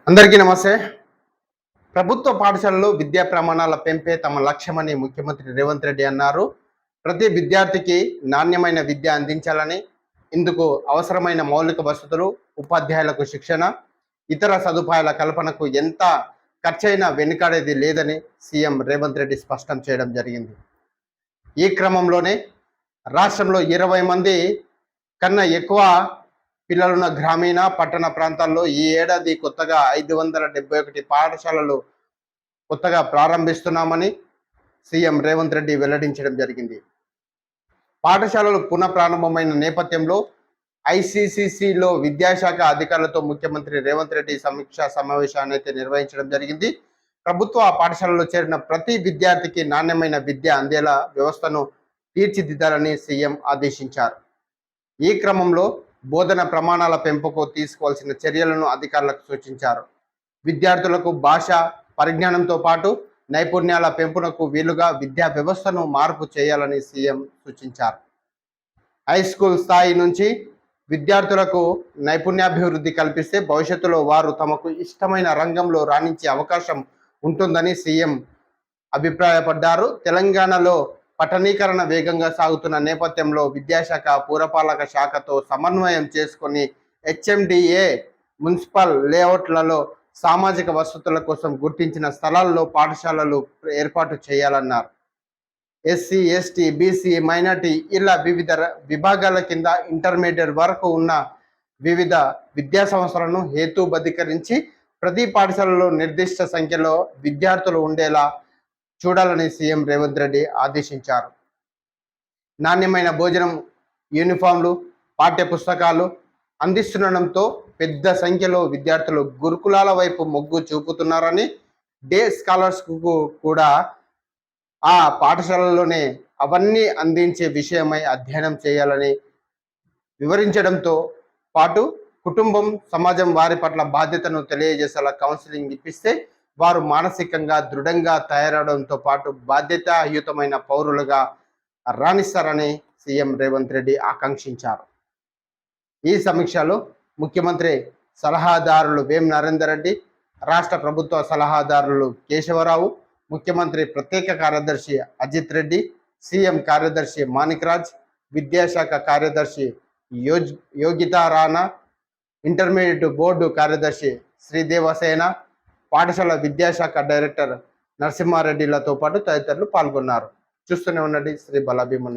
అందరికీ నమస్తే. ప్రభుత్వ పాఠశాలలో విద్యా ప్రమాణాల పెంపే తమ లక్ష్యమని ముఖ్యమంత్రి రేవంత్ రెడ్డి అన్నారు. ప్రతి విద్యార్థికి నాణ్యమైన విద్య అందించాలని, ఇందుకు అవసరమైన మౌలిక వసతులు, ఉపాధ్యాయులకు శిక్షణ, ఇతర సదుపాయాల కల్పనకు ఎంత ఖర్చైనా వెనుకాడేది లేదని సీఎం రేవంత్ రెడ్డి స్పష్టం చేయడం జరిగింది. ఈ క్రమంలోనే రాష్ట్రంలో 20 మంది కన్నా ఎక్కువ పిల్లలున్న గ్రామీణ, పట్టణ ప్రాంతాల్లో ఈ ఏడాది కొత్తగా 571 పాఠశాలలు కొత్తగా ప్రారంభిస్తున్నామని సీఎం రేవంత్ రెడ్డి వెల్లడించడం జరిగింది. పాఠశాలలు పునః ప్రారంభమైన నేపథ్యంలో ఐసీసీసీలో విద్యాశాఖ అధికారులతో ముఖ్యమంత్రి రేవంత్ రెడ్డి సమీక్షా సమావేశాన్ని అయితే నిర్వహించడం జరిగింది. ప్రభుత్వ పాఠశాలలో చేరిన ప్రతి విద్యార్థికి నాణ్యమైన విద్య అందేలా వ్యవస్థను తీర్చిదిద్దాలని సీఎం ఆదేశించారు. ఈ క్రమంలో బోధన ప్రమాణాల పెంపుకు తీసుకోవాల్సిన చర్యలను అధికారులకు సూచించారు. విద్యార్థులకు భాష పరిజ్ఞానంతో పాటు నైపుణ్యాల పెంపునకు వీలుగా విద్యా వ్యవస్థను మార్పు చేయాలని సీఎం సూచించారు. హై స్కూల్ స్థాయి నుంచి విద్యార్థులకు నైపుణ్యాభివృద్ధి కల్పిస్తే భవిష్యత్తులో వారు తమకు ఇష్టమైన రంగంలో రాణించే అవకాశం ఉంటుందని సీఎం అభిప్రాయపడ్డారు. తెలంగాణలో పట్టణీకరణ వేగంగా సాగుతున్న నేపథ్యంలో విద్యాశాఖ, పురపాలక శాఖతో సమన్వయం చేసుకొని హెచ్ఎండిఏ మున్సిపల్ లేఅవుట్లలో సామాజిక వసతుల కోసం గుర్తించిన స్థలాల్లో పాఠశాలలు ఏర్పాటు చేయాలన్నారు. ఎస్సీ, ఎస్టీ, బీసీ, మైనార్టీ ఇలా వివిధ విభాగాల కింద ఇంటర్మీడియట్ వరకు ఉన్న వివిధ విద్యా సంస్థలను హేతుబద్ధీకరించి ప్రతి పాఠశాలలో నిర్దిష్ట సంఖ్యలో విద్యార్థులు ఉండేలా చూడాలని సీఎం రేవంత్ రెడ్డి ఆదేశించారు. నాణ్యమైన భోజనం, యూనిఫామ్లు, పాఠ్య పుస్తకాలు అందిస్తుండడంతో పెద్ద సంఖ్యలో విద్యార్థులు గురుకులాల వైపు మొగ్గు చూపుతున్నారని, డే స్కాలర్స్కు కూడా ఆ పాఠశాలలోనే అవన్నీ అందించే విషయమై అధ్యయనం చేయాలని వివరించడంతో పాటు కుటుంబం, సమాజం వారి పట్ల బాధ్యతను తెలియజేసేలా కౌన్సిలింగ్ ఇప్పిస్తే వారు మానసికంగా దృఢంగా తయారవడంతో పాటు బాధ్యతాయుతమైన పౌరులుగా రాణిస్తారని సీఎం రేవంత్ రెడ్డి ఆకాంక్షించారు. ఈ సమీక్షలో ముఖ్యమంత్రి సలహాదారులు వేం నరేందర్ రెడ్డి, రాష్ట్ర ప్రభుత్వ సలహాదారులు కేశవరావు, ముఖ్యమంత్రి ప్రత్యేక కార్యదర్శి అజిత్ రెడ్డి, సీఎం కార్యదర్శి మాణిక్ రాజ్, విద్యాశాఖ కార్యదర్శి యోగితా రాణా, ఇంటర్మీడియట్ బోర్డు కార్యదర్శి శ్రీదేవసేన, పాఠశాల విద్యాశాఖ డైరెక్టర్ నరసింహారెడ్డిలతో పాటు తదితరులు పాల్గొన్నారు. చూస్తూనే ఉండండి శ్రీ బలాభిమన్యు.